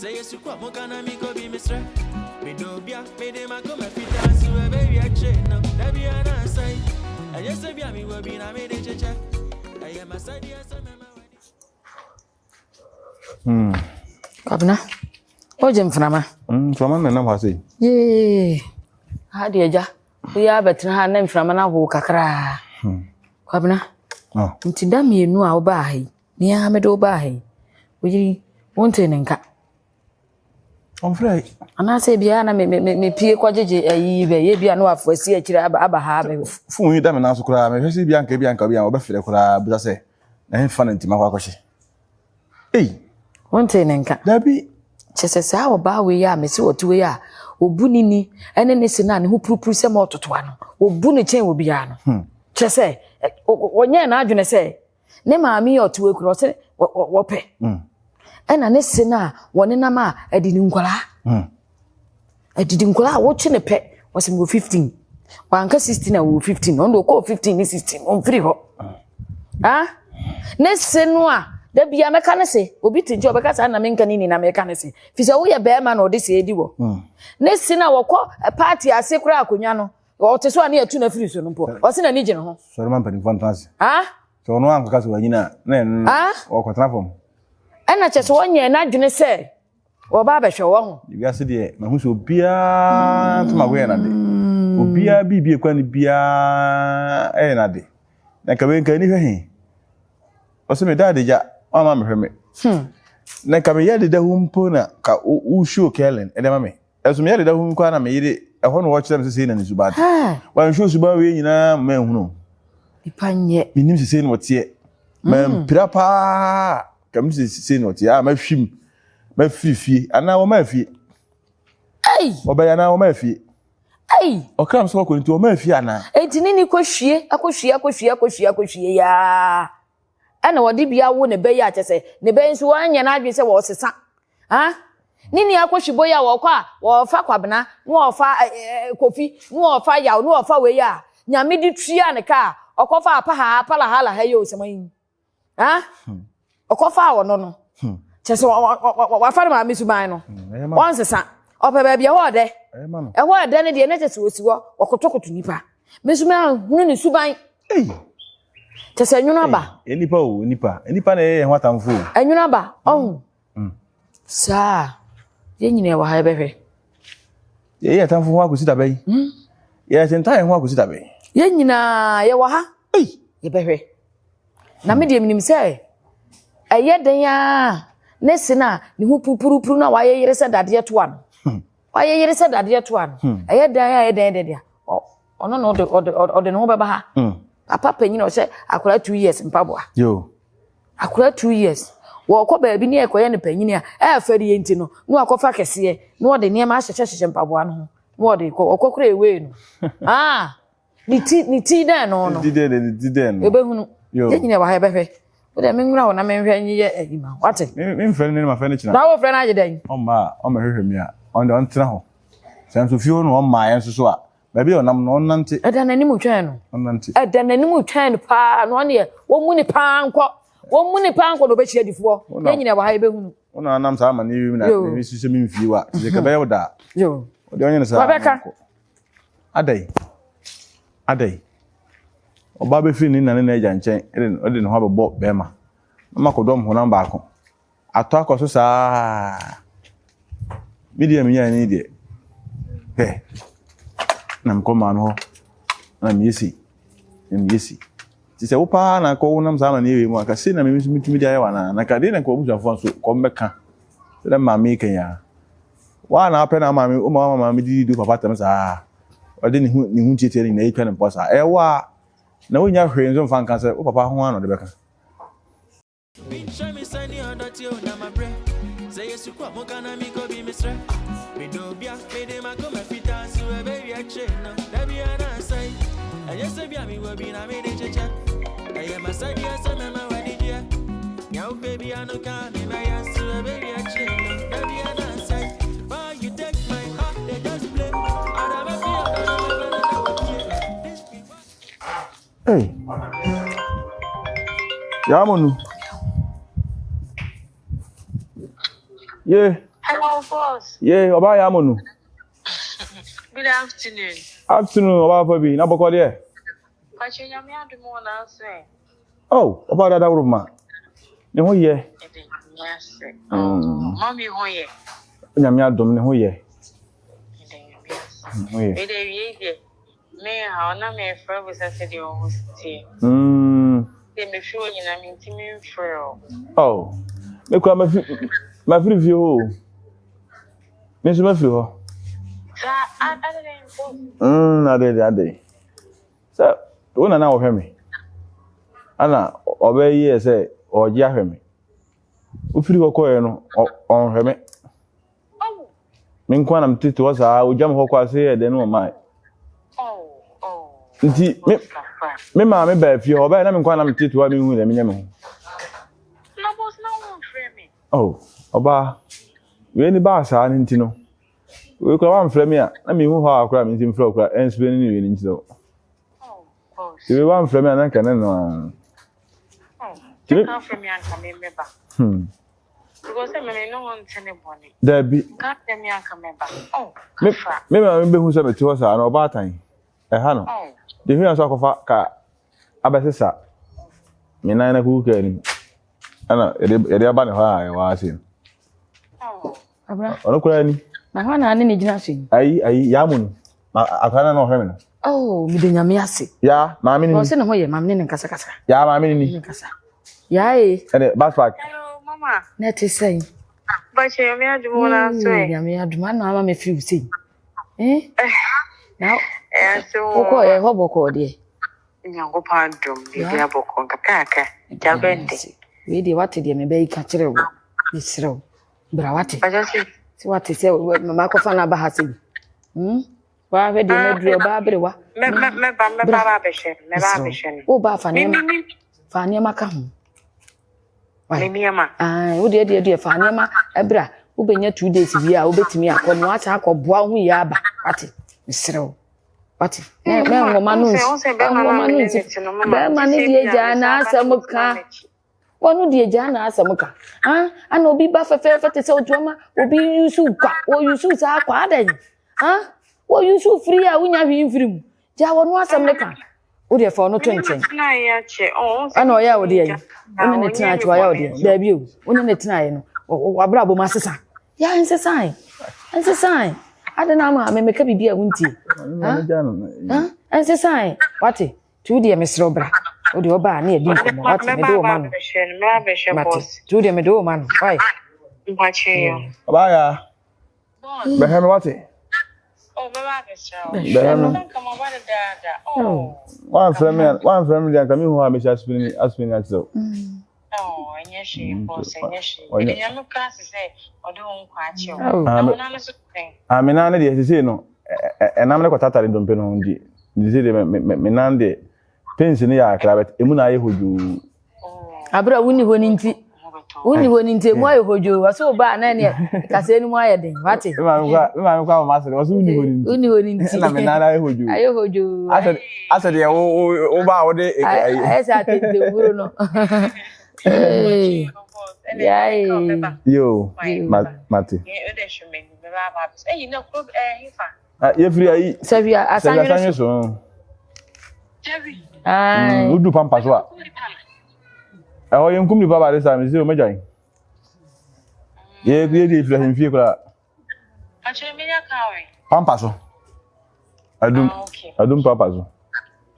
Say yes, you come, Mokana, me go be Mr. Me do be a, me de ma come, fit dance, you a baby, a chain, no, that be an answer. And yes, I be a me will be, I made a check. I am a side, yes, I'm Kabna. Ojem frama. Frama na na hwase. Ye. Ha de eja. We ya betre ha na frama na ho kakra. Kabna. Nti da mienu a oba hai. Ni ha me do oba hai. Oyi wonte ne nka. On frey. Ana se bia na me pie kwajeje ayi be ye bia no afuasi akira aba ha be. Fun yi da me na so kura me hwese bia nka obefere kura buza se. Na he fa na ntima kwa kwahye. Wonte ne nka. Dabi chesese a oba we ya mesi otuwe ya obu nini ene ne se na ne ho purupuru se ma ototoa no obu ne chen obi ya no chese onye na adwene se ne maami ya otuwe kuro se wope ena ne se na wone na ma adini nkwala adidi nkwala wo chi ne pe wose mo 15 wanka 16 na wo 15 ondo ko 15 ni 16 on free ho ne se no a da bia meka ne se obi tinje obeka sa na menka nini na meka ne se fi se wo ye be ma na odi se edi wo ne si na wokọ party ase kura akonya no o te so ani atu na firi so no po o se na ni gine ho so man pani fantasy so no an kaka so wanyina na o ko trafom ana che so wonye na dwene se wo ba be hwe wo ho bia se de ma hu so bia to ma we na de obia bibie kwa ni bia na de na ka we nka ni hwe o se me dade ja mama me hweme na ka me yade da humpo na ka u show Kellen e de mama eso me yade da humpo kwa na me yide e ho no wo kire me se na ni suba wan show suba we nyina ma hunu ipanye minim se no tie ma pirapa ka me se no tie ma hwim ma fifi ana wo ma fi oba na wo ma fi o kram so ko nti wo ma fi ana enti nini kohwie akohwie ya ana wodi bia wo ne be ya chese ne be nso wanya na adwe se wo sesa nini akohwibo ya wo kwa wo fa kwabena wo fa kofi wo fa yaw wo fa we ya nyame di tria ne ka okofa apa la hala ha yo seman okofa wo no chese wa fa ma misuman no won sesa opa ba bia wo de wo de ne de ne chese osiwo okotokoto nipa misuman hunu ni suban chese enwuna ba enipa na ye hwatamfo enwuna ba sa ye nyine wa ha behwe ye atamfo ho akosita bai ye tentai ho akosita bai ye nyina ye wa ha ye behwe na me de minim se eye den ya ne sina ne hu pupuru na wa ye yere se dade to an wa ye yere se dade to an eye den ya ye den de ono no de no beba ha papa penyin o se akora 2 years mpaboa akora 2 years wo ko ba bi ne ekoye ne penyin a fari enti no no akofa kese no de ne ma hyehye mpaboa no no de okokora ewe no ni ti den no di den ebe hunu ye nyine wa ha behwe o de menwura wo na menhwe nyi ye adima wate me mfere ne ma fere china na wo fere na ageden o ma hwehwe mi a on de on tena ho senso fio no o ma yen so a baby onam no nante eda nanimu twen no nante eda nanimu twen pa no ne wo mu ni pa nko no be hia difo ye nyine wa ha ebe hunu ona anam sa ma ne wi na me sise mi mfi wa je ka be yoda o de onye sa Babeka adai oba be fi ni na ne eja nchen o de no ha bebo be ma mama ko dom ho na ba ko ato akoso sa media mi ya ni de na mkoma no na miesi ti se wo pa na ko wonam sa na ne ewe mu aka se na me mitumi dia ya na ka de na ko busuafo so ko mbeka se na mama ken ya wa na apɛ na mama di papa tem sa o de ni hu tietie ni na etwa ne mposa wa na wonya hwe nzo mfa nka se wo papa ho ano de beka say yes you come Mokana me go be Mr. We do bia me de ma come fit dance you a baby a chain no that be an answer and yes bia me will be na me de checha I am a side yes mama when did you now baby I no can me my ass you a baby a chain no that be an answer why you take my heart they just play and I feel ya monu ye Hello, boss. Yeah, Oba Yamonu. Good afternoon. Afternoon, Oba Fabi. Na boko there. But you have to more answer. Oh, Oba Dada Uruma. Ne ho ye. Yes. Mommy, who ye? Nyame adom ne ho ye. Ho ye. Me, how na me friend was said you always say. They me sure you na me intimi friend. Oh. Me kwa ma free view. Me so ma free ho. Ade. So, wona na wo hwe me. Ana obayi e say oje ahwe me. Ufiri kokoye no on hwe me. Oh. Me nkwa na mtiti wo saa ojam hɔ kwa se e de no mai. Oh. Nti me ma me ba fie obayi na me nkwa na mtiti wa me hu de me nyame ho. No boss na won frame me. Oh, oba. We ni ba saa ni nti no. We kwa wan frame a na me hu hɔ akora me nti mfra akora ensbe ni we ni nti no. Oh, boss. We wan frame a na kana no. You can't frame me and come in me back. Because I mean, no one tell anybody. There be. Can't tell me and come back. Oh, me be hu se me ti ho saa na oba tan. Ha no. Oh. De hu aso akofa ka abesesa. Me nan na ku ka ni. Ana ede aba ne ho a wa ase. Oh. Abra. Ono kura ni. Na ho na ne gina so. Ayi ya mu no. Ma akana na o hwe me no. Oh, mi de nyame ase. Ya, ma me ni. O se ne ho ye ma me ne kasa. Ya ma me ni. Kasa. Ya e. Ene backpack. Hello, mama. Na te say. But you me adu na so e. Ya me aduma na ama me fi say. Now, So oko e ho boko de. nyango pandum bi bia boko kakaka. Jabende. We de what de me be ka kire wo. Ni srew. Bra wate. But just Si wate se mama ko fa na ba ha se. Wa hwe de me duro ba brewa. me ba beshe. O ba fa ne maka ho. Mimiama. Wo de fa ne ma ebra wo benya 2 days bi a wo betimi akọ no acha akọboa ho ya aba ate misrew ate me ngoma no be ma ne die ja na asamuka wonu die ja na asamuka ana obi ba fefe te se otuama obi yusu kwa wo yusu sa kwa adan wo yusu free a wunya hwe mfirim ja wonu asamuka wo de fa no to nchen Na ya che ana o ya wo de yi wonu ne tina achwa ya wo de da bi o wonu ne tina ye no wabra bo masesa ya nsesai adena ma me meka bibia wunti nsesai wate tu de mesro bra o de oba na edi nkomo wate me do ma no tu de me do ma no wai Mwache yo. Oba ya. Be he me wate. Oh, baba besho. Be he me. Kama bada dada. Oh. One family dan kami ho a me aspini atso. Oh, enyeshi boss, enyeshi. Enyamu class say odo nkwa achi o. Na no so thing. Me nan de sese no. Enam ne kwatata de dompe no ndi. Ndi se de me nan de pension ya akrabet emu na ye hoju. abra wuni ho ni nti mu ayo hojo waso ba na ne kase ni mu aye den wate Me ma kwa ma se waso wuni ho ni nti. Na me nan aye hoju. ayo hojo Asa de o ba o de ay sa te de wuro no Yay. Yo, Mati. You know, club hifa. You free ayi. Savia asanyo so. Jerry. Ai. Udu pampas wa. O yen kum ni baba de sam se o mejan. Ye de free him fie kula. Actually, me ya kawe. Pampas so. Adum pampas so.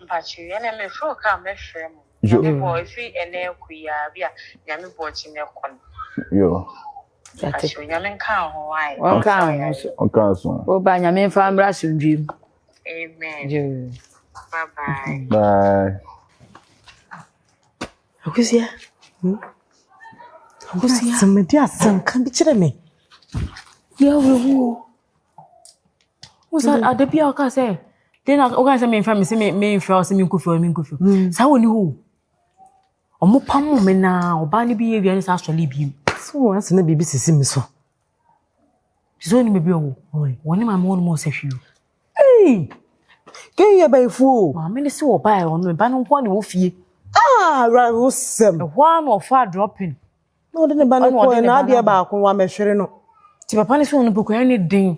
Mpachi, ene me fro ka me frem. Yo. Boy fi ene kuya bia nyame bochi me kon. Yo. Mpachi, nyame kan ho ai. Won kan so. On kan so. O ba nyame fa mbra sundwim. Amen. Yo. Bye bye. Bye. Akusia. Somebody asem kan bi kire me. Ya wo. Wosa adepia o ka say. Then o ka say me fa me say me fa o say me nkufo. Sa woni ho. Omo pam me na oba ne bi ewia ne sa asole bi. So as na bibi sisi mi so. So ni me bi o. Woni ma me woni mo sahwi. Hey. Ke ye ba ifu. Ma me ne se wo ba e ono ba no nko ne wo fie. Ah, right wosem. The one of far dropping. No de ne ba no ko na ade ba ko wa mehwere no. Ti papa ne so no pokoya ne den.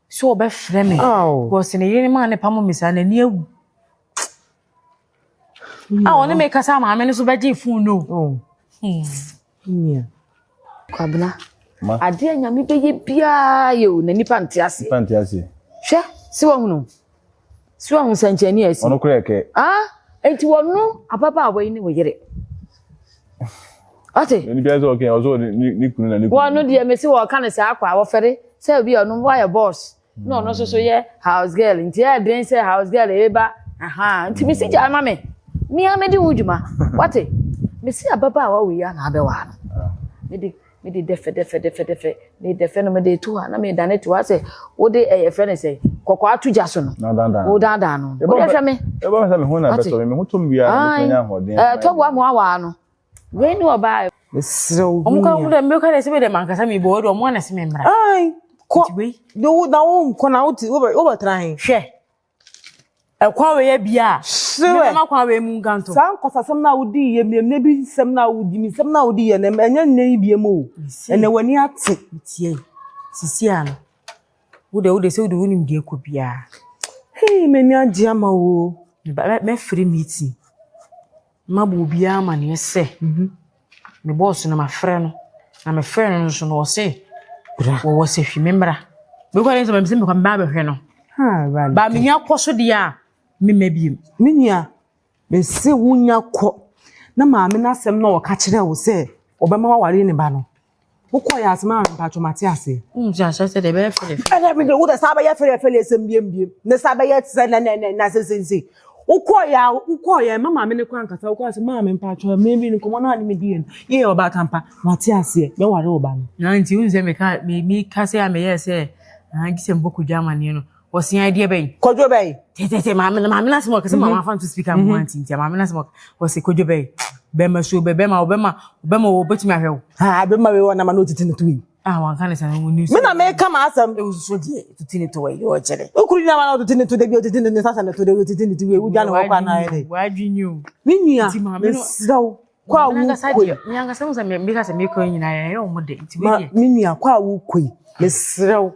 So obe frɛ me. Because ne yene ma ne pamo me sa na ni awu. One me kasa ma me ne so beje phone no. Yeah. Kwabena. Ade anyame beye bia ye o na nipa nte ase. Nte ase. Hwe, si wo hunu. Si wo hunu sanchani asi. Ono kura eke. Enti wonu apapa abai ni wo yere. Ate. Ni bia zo okay, ozo ni kunu na ni kunu. Wonu de me si wo ka ne sa akwa wo fere. Say bi onu wa ye boss. No so ye house girl. Nti ya den say house girl eba. Nti mi si ja ma me. Mi amedi wuduma. Wate. Me si apapa awa we ya na abewa no. Me de defe me defe no me de tu ha na me dane tu ase wo de friend say kokko atuja so no wo dada no wo de hwe me e ba me ho na beto me ho tom bia me nya hoden to bo amu awa no we ni oba mesrew omu ka wo de me ka de se be de mankasa me bo do mo na se me mra ko do na wo ko na wo ba tran hwe ekwa we ya bia me ma kwa we mu ganto san kosasem na wudi ye mem na bi sem na wudi mi sem na wudi ye na enya nne bie mo ene wani ate tie sisi an wo de se wo de woni mde ko bia me ni age ama wo me free meeting ma bo bia ma ne se me boss na ma frɛ no na me frɛ no so no se wo se hwi memra be ko ne se me se me kwa ba hwe no ba me nya koso dia me mabiem minia me se wunya kɔ na maame na asɛm na wɔka kyerɛ wo sɛ obɛma waware ne ba no wokɔ ya asɛm a mpatwo mate ase ja sɛ de be fere ana bi de wo da saba ya fere asɛm biem ne saba ya tse na sɛ wokɔ ya mama me ne kɔ ankasa wokɔ asɛm maame mpatwo me bi ne komo na ne me die no ye oba tampa mate ase me ware oba no na nti unse me ka sɛ a me yɛ sɛ gisem boku jamani no was the idea bay kojo bay tete mama na smo kase mama fan to speak am want ntia mama na smo was kojo bay be ma so be ma obema wo betimi ahwe be ma we wona ma no titini to yi wan kan say no news me na me ka ma asam e so die titini to yi o chere okuri na ma no titini to de bi titini ne sasa na to de titini to we uja na kwa na ere wa dwinyu minia me sraw kwa wu koi nyanga samu sa me ka se me ko nyina ya o mo de nti we minia kwa wu koi me sraw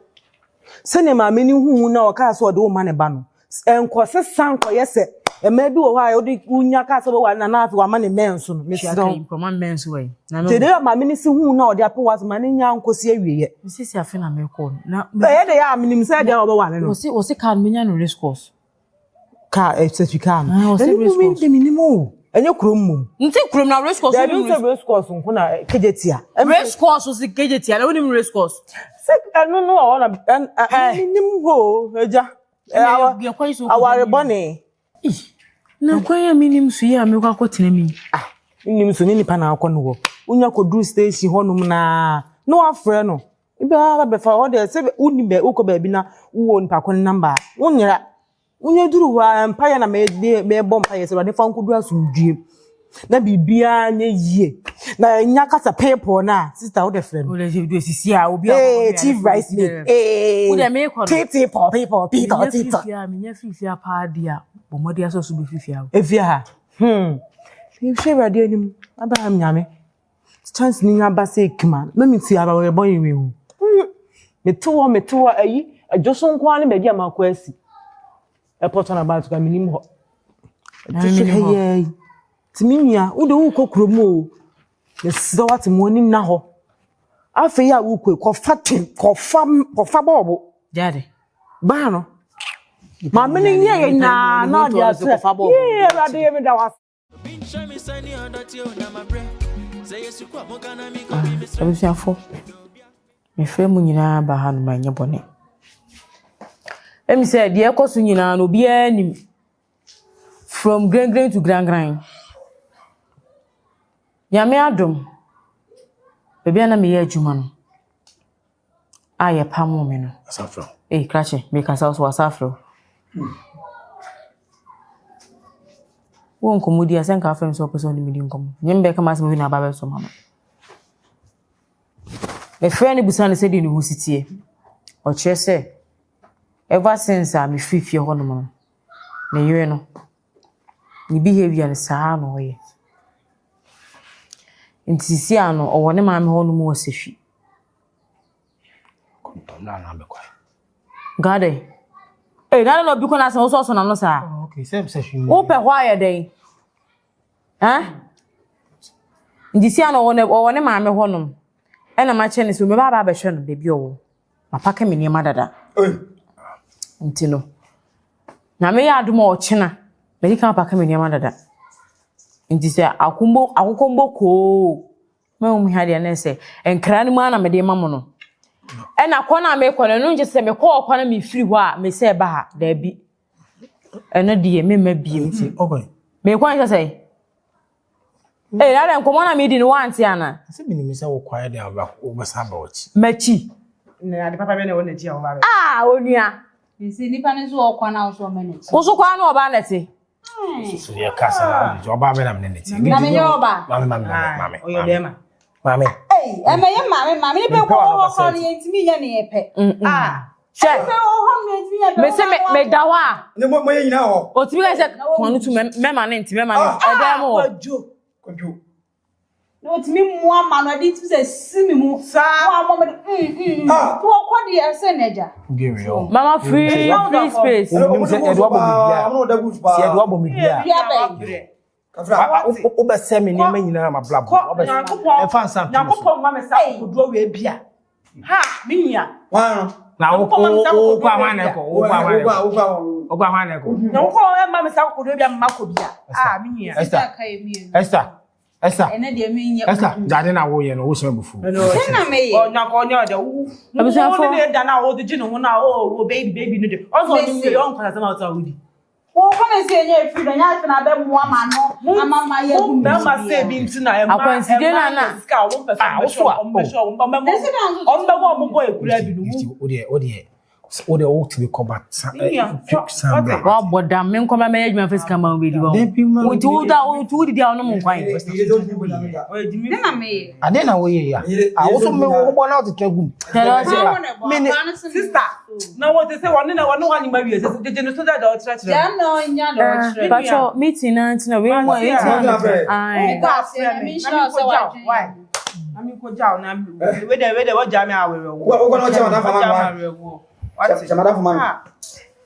sene ma meni hu na o ka so de o ma ne ba no enko se sanko yese e ma bi wo ha o de unya ka so wa na afi wa ma ne menso no me sraw ko ma menso we na no te de ma meni si hu na o de apo wa ma ne nya nkosi awieye sisi afi na me ko na e de ya minim se de o ba wa ne no o se ka me nya no race course ka certificate no de minimo enye krom mum nti krom na race course ni race course nko na kejetia race course si kejetia na woni race course no ona minim ho eja aware bone na kwanya minim su ya me kwa kotena mi minim su ni nipa na akọ no wo unya kodru station honum na no afre no ibe ba fa ho de se uni be ukọ ba bi na wo nipa kon number unyera unye duru wa empire na me bom empire se wa de fa nkodu asundue na bibia nye yie na nya kasa paper na sister wo de friend o le do sisi a obi a chief rice me wo de me ko tete paper tito ya me nya fifia pa dia bo modi aso so be fifia efia ha ni sheba de nim Abraham nyame chance ni nya ba se kima na mi ti aba we bon yiwe hu me to ayi ajoso nko ani be dia makwa asi airport na ba to ka minim ho timinya wo de wo kokromo o ne sida wate mo ni na ho afi ya wo ko fa bobo jade ba no ma me ni ye na na dia se fa bobo ye ra de me da wa abusiafo me frɛ mu nyina ba ha no ma nye bone emi se de ekoso nyina no bia nim from grain to gran Yame adom bebia na me ye adwuma no aye pamo me no asafro krache me kasa so asafro won komodi asen ka afem so person ni medi nkom nyembe ka mas me na baba so mama me friend busan se di ni hositie o kire se ever since me fifie ho no mo na yire no ni behavior ni saa no ye ntisi ano owo ne maame ho no mu osehwi na be kwa. Gade. Eh, na no bi ko na so so na no sa. Okay, same session. Wo pe hwa ye den. Ndisi ano wone maame honom. E na ma che ne so me ba be hwe no de bi o. Ma paka me niam dada. Ntino. Na me ya adum o chena. Me di kan paka me niam dada. Ndisi akokombo ko. Me um ha de na se enkra ni ma na me de mamo no. E na kwa na me kwa no nje se me kwa na me firi ho a me se ba ha da bi. E na de me ma bi. Okay. Me kwa nje se eh, na dem komo na me di no want ya na. Se bi ni me se wo kwa de aba wo basa ba ochi. Machi. Na ade papa be na wona ji a wo ba. Onua. Nsi nipa ne so okwa na so me ne. Wo so kwa na oba na te. So ye kasa na jo ba be na me ne te. Na me yoba. Mame. Oyo be ma. Mame. Eh, e me ye mame ni pe ko ho ni entimi ye ne ye pe. She. Pe ho ni entimi ye pe. Me se me da wa. Ne mo ye nyina ho. O ti bi ka se kwonu tu me ma na ntimi me ma na. E da mo. Kojo. No ti mi mu ama no ade ti se simi mu. Sa wa mo me to okwa de e se neja. Give yo. Mama free space. Nim se Edward Bomibia. Si Edward Bomibia. Bia be. O be se me niam nyina ma blab. O be e fan sam. Yakopon ma me sa kodo we bia. Ha, me nya. Wa na o kwa ma na ko. O kwa ma na ko. Yakopon ma me sa kodo bia ma ko bia. Me nya. Esther. Ene de mi nya. Esther, jade na wo ye no wo se bufu. Se na me ye. Onya ko nya de wu. Wo de da na wo de ji no na o baby no de. Ozo ni me yon kwasa ma ta wudi. Wo ko me se nya fi do nya fi na be mu ama no. Ama ye bu. Be ma se bi ntina e ma. Akwanside na ska wo pe fa. Wo so a. On be wo mo boy kura bi no. O de o to be combat. Wa boda me nkoma me adwuma fa sika ma we di ba. O ti wo da o ti wo di dia no mo nkwan. Ne na me ye. Ade na wo ye ya. Wo so me wo bo na o te gum. Sister, na what they say one na one no ma wie say je no so da o tra tra. Ja no nya do chire. Pacho meeting na ntina we mo meeting. Ai. Ka se mi sure se wa. Why? Ami ko jaw na we de wo jam awewe wo. Wo ko no che madam fama. What? Madam fama.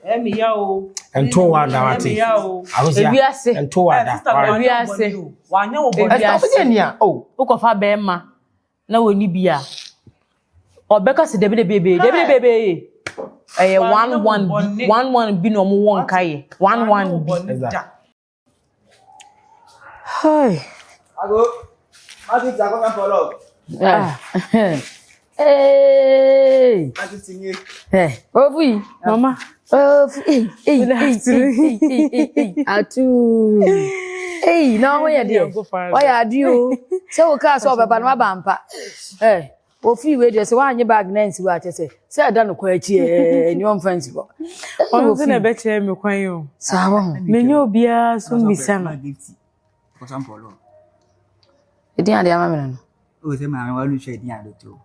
Emi ya o. Ento wa da wati. Ebiase. Ento wa da. Ebiase. Wanya wo bo. Ebiase ni a. Oh. Ukofa be ma na woni bia. Obeka se debede bebe. Eh 11 bi no mo won kai. 11 bi. Hi. Ago. Ati jago kan follow. Hey. Ati sinye. Hey. Ovi. Mama. Hey. Atu. Hey, no we dey. Why are you? Se wo ka so baba no bampa. Eh. Ofi we dey se wa anye bag na nsi wa chese. Se ada no kwa achi ni on fancy bo. On se na be che me kwan yo. Sawo. Menye obia so mbisa no. For example, Edi ade ama me no. o se ma wa lu che din ado to.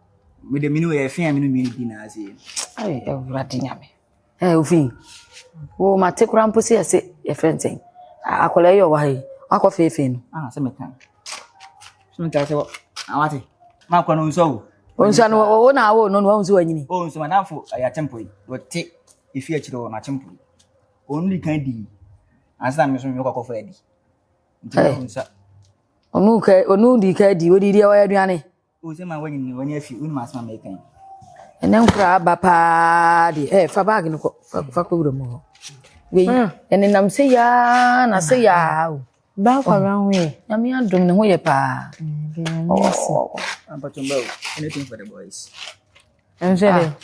Me de minu e fin minu mi din na ase. Ai, Ewurade nyame. Ofi. Wo ma tekura mpo se ese e frenten. Akola yo wa he. Akọ fefe no. Se me kan. Se me ka se wo. Awate. Ma kwa no nso wo. Onsa no wo na wo no no nso wanyini. O nso madam fo ya tempo yi. Wo te ifi a chiro na tempo. Only kan di. Ansa me so me kwa fo adi. Nsa. Onu di ka di wodi dia wa aduane. O se ma wanyini wanya fi unu ma asma me kan. Ene nkura ba pa di fa bag no fa ko wuro mo. We ene nam se ya na se ya. Ba kwa ranwe. Nyame adom ne ho ye pa. But anything for the boys. Enjele.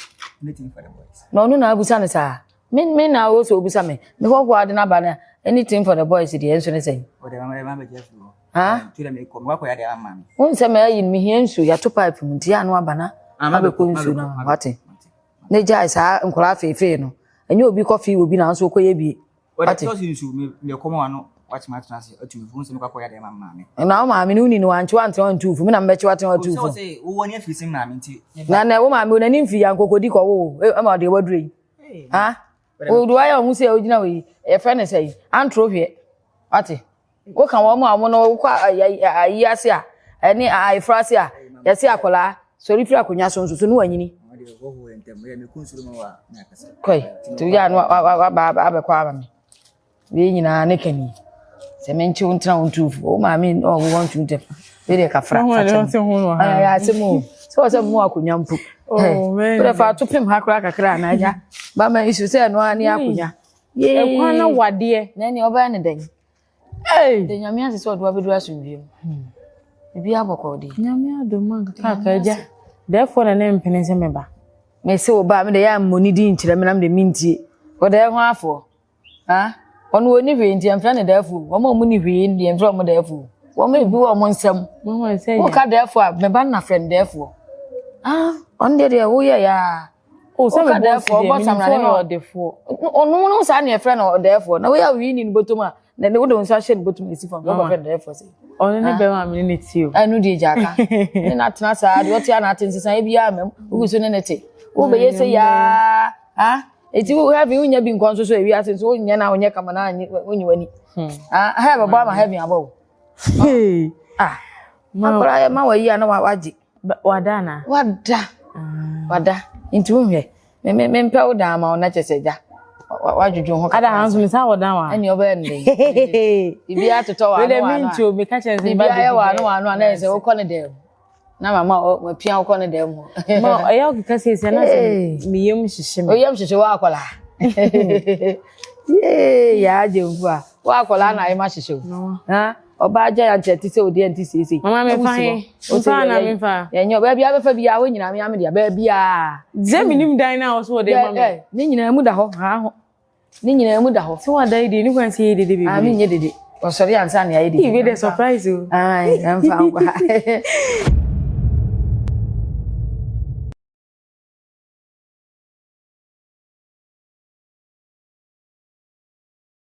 Anything for the boys. No na abusa ne sa. Me na wo so obusa me. Me ko kwa de na ba na anything for the boys di enso ne say. O de ma be jefu. Ha? Tu de me ko ma ko ya de ama me. Won se me ayi mi hie nsu ya to pipe mu dia no aba na. Abe ko nsu na wate. Ne jai sa nkora fefe no. Enye obi coffee obi na nso koye bi. Wate. O si nsu me ko ma no. Watch my trans atu fu se me kwa ya de ama me. Na o ma me ni wanchi wantu fu me na mbechi wate watu fu. So say wo nya fi sim na me nti. Na wo ma me na ni mfi ya nkokodi ko wo. E ma de wadure. Ha? O do ayo hu se ogina we. E friend say antro hwe. Wate. Wo kan wo ma mo no kwa ayi ase a eni ai frase a yesi akola sori fira konya so no wanyini de ho ho entem me kunsuru ma wa na kasa koi tu ya no ba be kwa ba me we nyina ne kani se menchi untra untufu o ma me o wo ntu te we de kafra ya se mu se mu akunya mpu pero fa to pem hakra kakra na ja ba ma isu se no ani akunya e kwa na wade na ni oba ne den de nyame ase so do abedu asumbi bibi aboko de nyame adoma ka ja therefore na ne mpene se meba me se oba me de ya moni di nkyere me na me de mintie o de ho afo ha ono oni hwe ntie mfra ne dafu wo ma mu ni hwe ndi mfra mo dafu wo ma bi wo mo nsam mo se wo ka dafu a me ba na friend dafu on de wo ya o se me dafu o bo samra ne no defo ono no sa ne friend o dafu na we ya wi ni botom a na ne wo de nsa hye ni botom esi fam wo friend dafu se ono ne be ma me ne tio anu di jaka ne na tena sa de o ti ana atensisan e bia amem wo so ne nete wo be yese ya eti wo have unya bi nkon so ewi ase so unya na unya kama na unyi wani have ba ma have abo akora ya ma wayi ana waji wadana wada intu unwe me mpa wo da ma ona cheseja wajuju ho ada hanso mi sa wodan wa ani oba ndey ibi atoto wa no wa mintu mi ka chense ba de wa no na ese wo kone dem na mama o pia wo kone dem ho ma aya o ka se na mi yem hihye o yem hihye wa akola ya je mfua wa akola na ai ma hihye oba aja ya ncheti se odi enti sisi mama me fa na me fa ya nyo ba bia be fa bia wo nyina me ame dia ba bia ze minim dan na wo so de mama ni nyina mu da ho ho ni nyina mu da ho so wa dai de ni kwan se de bibi me nye de o sori ansa na ya de be the surprise o ai am fa